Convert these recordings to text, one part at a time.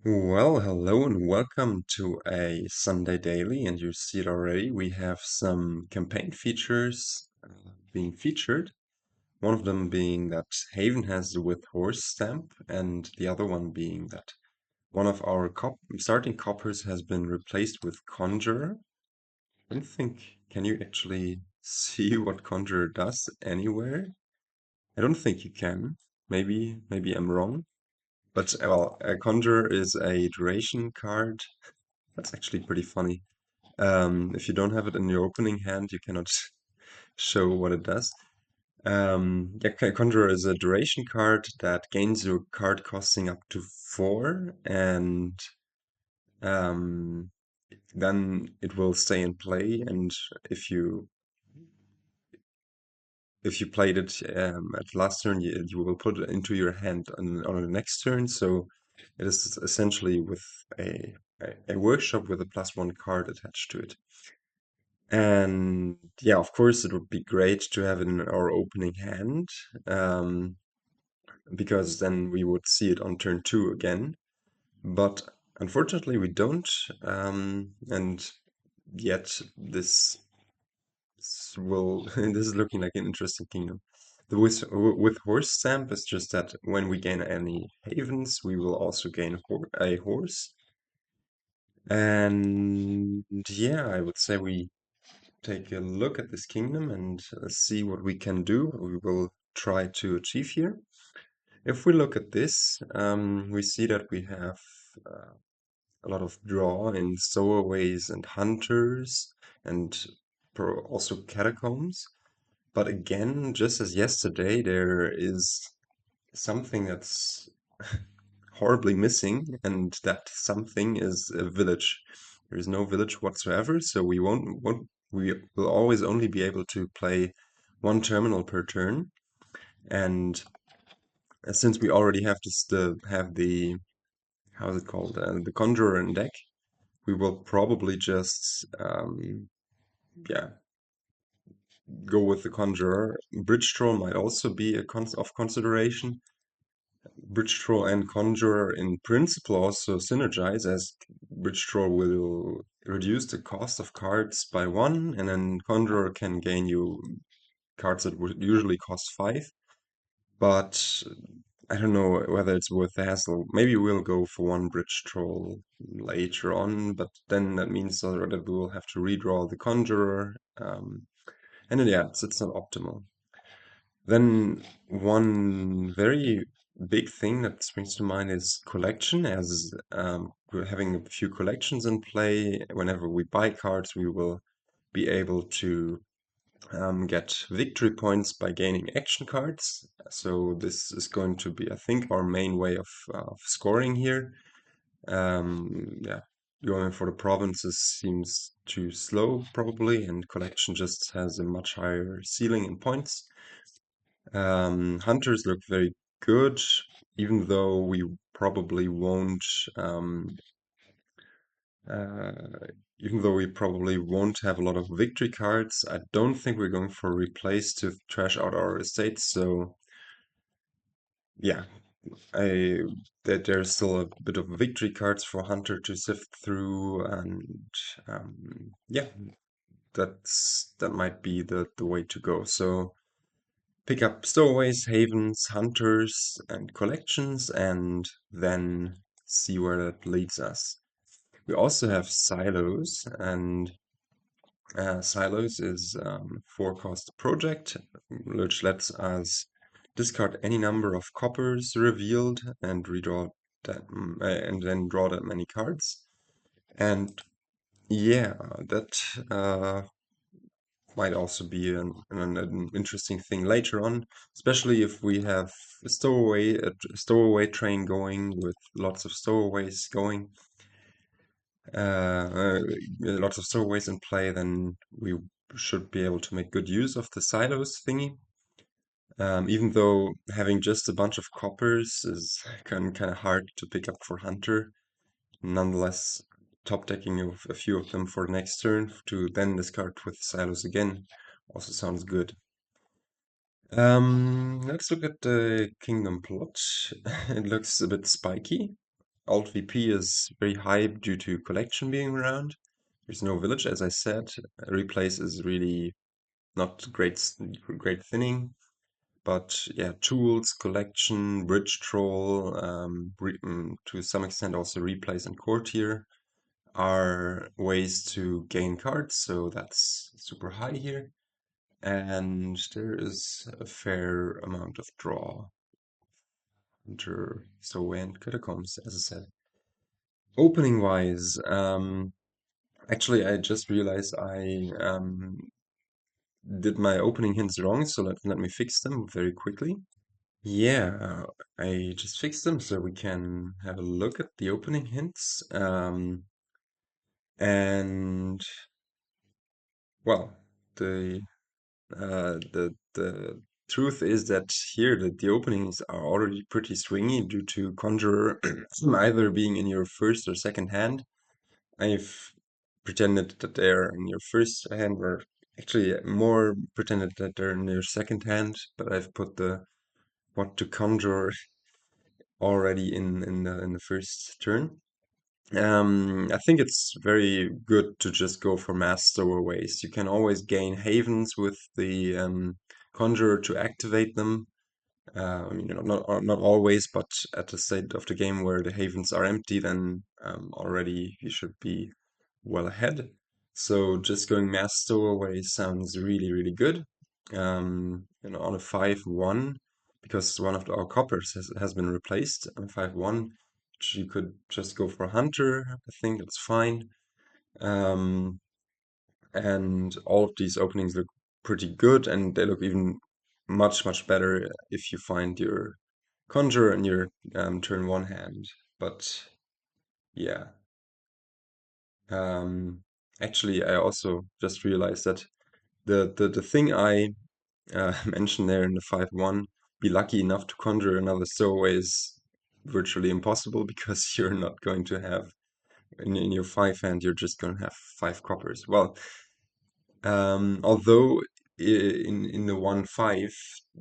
Well, hello and welcome to a Sunday Daily. And you see it already. We have some campaign features being featured. One of them being that Haven has the with horse stamp, and the other one being that one of our starting coppers has been replaced with Conjurer. I don't think, can you actually see what Conjurer does anywhere? I don't think you can. Maybe I'm wrong. But well, a Conjurer is a duration card. That's actually pretty funny. If you don't have it in your opening hand, you cannot show what it does. Yeah, Conjurer is a duration card that gains your card costing up to 4, and um, then it will stay in play. And if you if you played it at last turn, you will put it into your hand on the next turn. So it is essentially with a workshop with a +1 card attached to it. And yeah, of course, it would be great to have it in our opening hand, um, because then we would see it on turn 2 again. But unfortunately, we don't. And yet, this will this is looking like an interesting kingdom. The with horse stamp is just that when we gain any havens, we will also gain a horse. And yeah, I would say we take a look at this kingdom and see what we can do, we will try to achieve here. If we look at this, we see that we have uh, a lot of draw in Stowaways and Hunters and also Catacombs. But again, just as yesterday, there is something that's horribly missing, and that something is a village. There is no village whatsoever, so we will always only be able to play one terminal per turn. And since we already have have the how is it called, the Conjurer in deck, we will probably just yeah, go with the Conjurer. Bridge Troll might also be of consideration. Bridge Troll and Conjurer in principle also synergize, as Bridge Troll will reduce the cost of cards by 1, and then Conjurer can gain you cards that would usually cost 5. But I don't know whether it's worth the hassle. Maybe we'll go for one Bridge Troll later on, but then that means that we will have to redraw the Conjurer. And then, yeah, it's not optimal. Then one very big thing that springs to mind is collection, as we're having a few collections in play. Whenever we buy cards, we will be able to get victory points by gaining action cards. So this is going to be, I think, our main way of scoring here. Yeah, going for the provinces seems too slow, probably, and collection just has a much higher ceiling in points. Hunters look very good, even though we probably won't, uh, even though we probably won't have a lot of victory cards. I don't think we're going for replace to trash out our estates. So yeah, I that there's still a bit of victory cards for Hunter to sift through, and yeah, that might be the way to go. So pick up stowaways, havens, hunters, and collections, and then see where that leads us. We also have silos, and silos is 4-cost project, which lets us discard any number of coppers revealed and redraw that, and then draw that many cards. And yeah, that might also be an interesting thing later on, especially if we have a stowaway train going with lots of stowaways going, lots of stowaways in play, then we should be able to make good use of the silos thingy. Even though having just a bunch of coppers is kind of hard to pick up for Hunter, nonetheless, top decking a few of them for next turn to then discard with silos again also sounds good. Let's look at the kingdom plot. It looks a bit spiky. alt VP is very high due to collection being around. There's no village, as I said. Replace is really not great thinning. But yeah, tools, collection, bridge troll, to some extent also replace and courtier are ways to gain cards, so that's super high here. And there is a fair amount of draw under Stowaway and Catacombs, as I said. Opening wise, actually I just realized I did my opening hints wrong, so let me fix them very quickly. Yeah, I just fixed them so we can have a look at the opening hints. And well, the the truth is that here the openings are already pretty swingy due to Conjurer either being in your first or second hand. I've pretended that they're in your first hand, or actually more pretended that they're in your second hand, but I've put the what to conjure already in the first turn. I think it's very good to just go for mass stowaways. You can always gain havens with the conjurer to activate them. I mean, not always, but at the state of the game where the havens are empty, then already you should be well ahead. So just going mass stowaway sounds really good. On a 5-1, because one of our coppers has been replaced on 5-1, you could just go for hunter. I think that's fine. Um, and all of these openings look pretty good, and they look even much better if you find your conjure in your turn one hand. But yeah, um, actually, I also just realized that the thing I mentioned there in the 5-1, be lucky enough to conjure another stowaway is virtually impossible because you're not going to have in your five hand, you're just going to have five coppers. Well, although in the 1-5,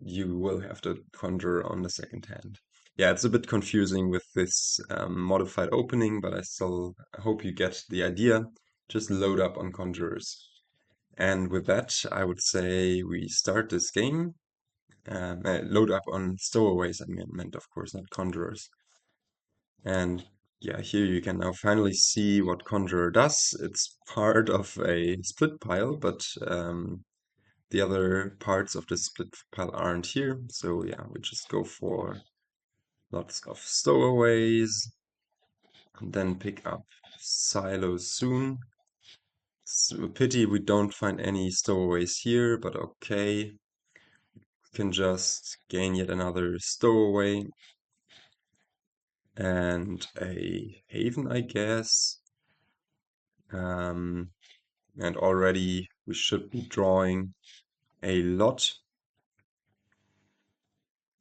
you will have to conjure on the second hand. Yeah, it's a bit confusing with this modified opening, but I still hope you get the idea. Just load up on conjurers. And with that, I would say we start this game. Load up on stowaways, I meant, of course, not conjurers. And yeah, here you can now finally see what Conjurer does. It's part of a split pile, but the other parts of the split pile aren't here. So yeah, we just go for lots of stowaways, and then pick up silos soon. It's a pity we don't find any stowaways here, but okay. We can just gain yet another stowaway and a haven, I guess. Um, and already we should be drawing a lot.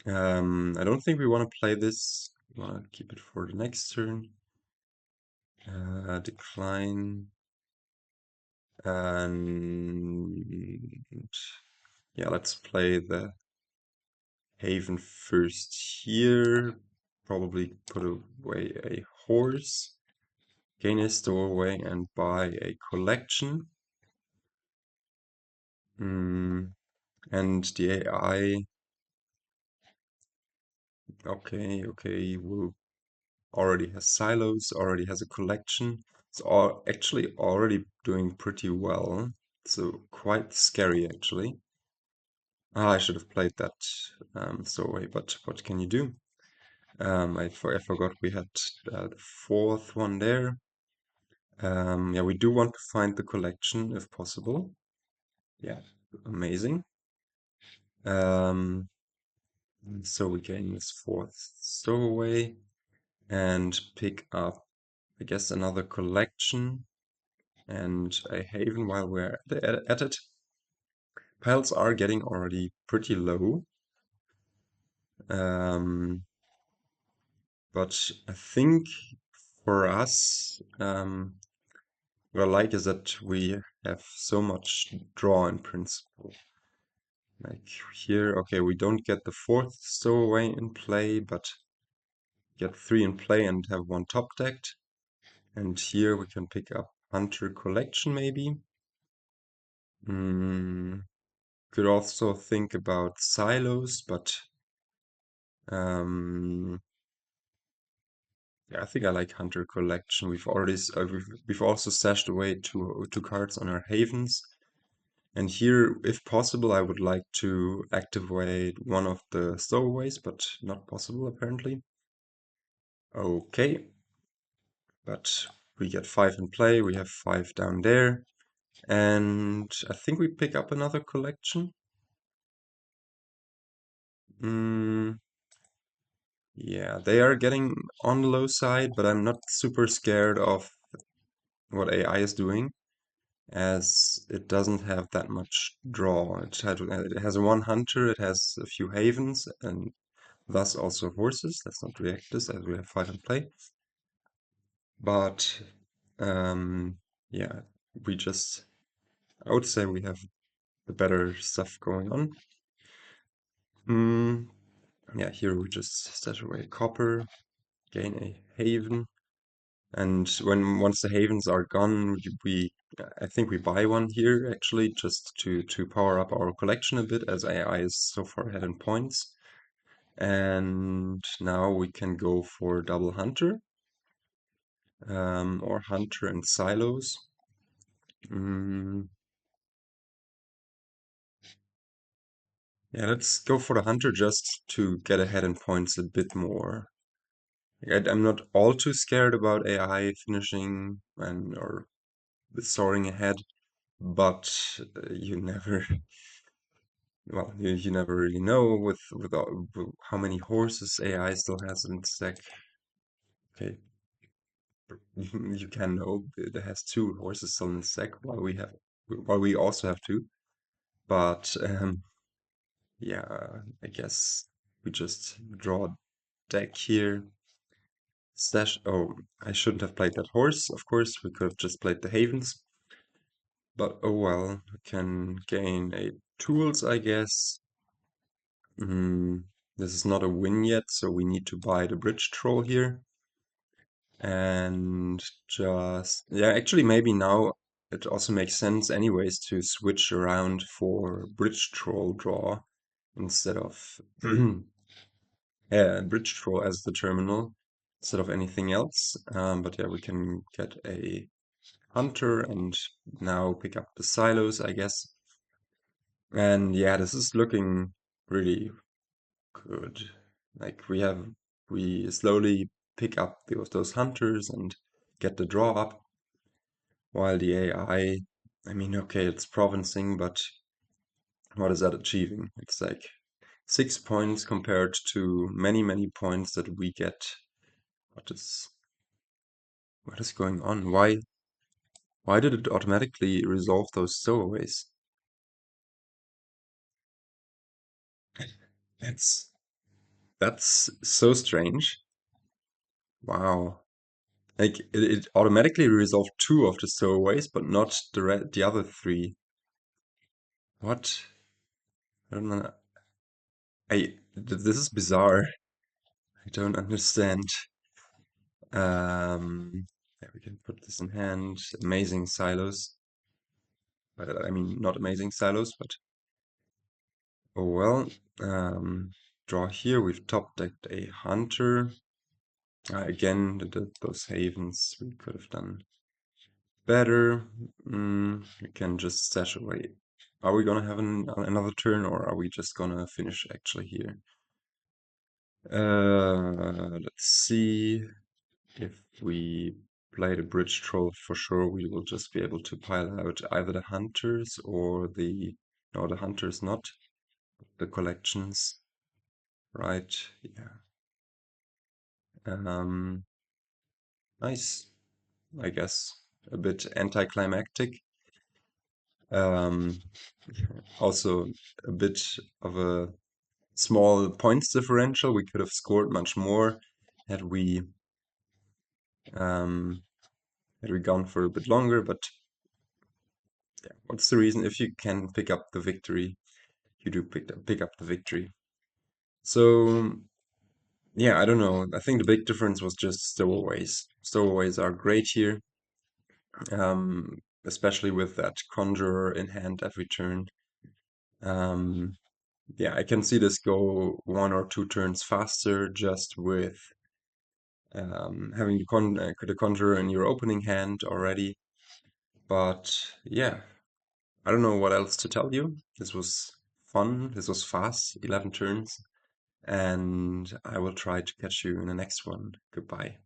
I don't think we want to play this. We want to keep it for the next turn. Decline. And yeah, let's play the Haven first here. Probably put away a horse. Gain a stowaway and buy a collection. And the AI. Okay, we'll already has silos, already has a collection. It's all actually already doing pretty well. So quite scary actually. Ah, I should have played that Stowaway, but what can you do? I forgot we had the fourth one there. Yeah, we do want to find the collection if possible. Yeah, amazing. Um, so we gain this fourth stowaway and pick up, I guess, another collection and a haven while we're at it. Piles are getting already pretty low. But I think for us, what I like is that we have so much draw in principle. Like here, okay, we don't get the fourth stowaway in play, but get 3 in play and have 1 top decked. And here we can pick up Hunter Collection maybe. Could also think about silos, but yeah, I think I like Hunter Collection. We've also stashed away two cards on our havens. And here, if possible, I would like to activate one of the stowaways, but not possible apparently. Okay, but we get 5 in play, we have 5 down there, and I think we pick up another collection. Yeah, they are getting on the low side, but I'm not super scared of what AI is doing, as it doesn't have that much draw. It has one hunter, it has a few havens, and thus also horses. Let's not react this, as we have 5 in play. But yeah, I would say we have the better stuff going on. Yeah, here we just stash away copper, gain a haven. And once the havens are gone, I think we buy one here actually just to power up our collection a bit, as AI is so far ahead in points. And now we can go for double hunter, or hunter and silos. Mm, yeah, let's go for the hunter just to get ahead in points a bit more. I'm not all too scared about AI finishing or soaring ahead, but you never well, you never really know with how many horses AI still has in its deck. Okay, you can know it has 2 horses still in its deck, while we also have 2. But yeah, I guess we just draw a deck here. Stash. Oh, I shouldn't have played that horse. Of course, we could have just played the havens. But oh well, we can gain 8 tools, I guess. This is not a win yet, so we need to buy the bridge troll here. And yeah, actually maybe now it also makes sense anyways to switch around for bridge troll draw instead of bridge troll as the terminal instead of anything else. But yeah, we can get a hunter and now pick up the silos, I guess. And yeah, this is looking really good. Like we slowly pick up those hunters and get the draw up, while the I mean, okay, it's provincing, but what is that achieving? It's like 6 points compared to many points that we get. What is what is going on? Why did it automatically resolve those stowaways? That's that's so strange. Wow. Like it automatically resolved 2 of the stowaways, but not the other 3. What? I don't know. This is bizarre. I don't understand. Yeah, we can put this in hand. Amazing silos. But I mean, not amazing silos, but oh well. Draw here. We've top decked a hunter. Again, those havens we could have done better. We can just stash away. Are we gonna have another turn, or are we just gonna finish actually here? Let's see. If we play the bridge troll, for sure we will just be able to pile out either the hunters or no, the hunters not, the collections, right? Yeah. Um, nice, I guess. A bit anticlimactic. Um, also a bit of a small points differential. We could have scored much more had we um, had we gone for a bit longer, but yeah, what's the reason? If you can pick up the victory, you do pick up the victory. So Yeah, I don't know. I think the big difference was just stowaways. Stowaways are great here, especially with that Conjurer in hand every turn. Um, yeah, I can see this go 1 or 2 turns faster just with having the Conjurer in your opening hand already. But yeah, I don't know what else to tell you. This was fun. This was fast, 11 turns, and I will try to catch you in the next one. Goodbye.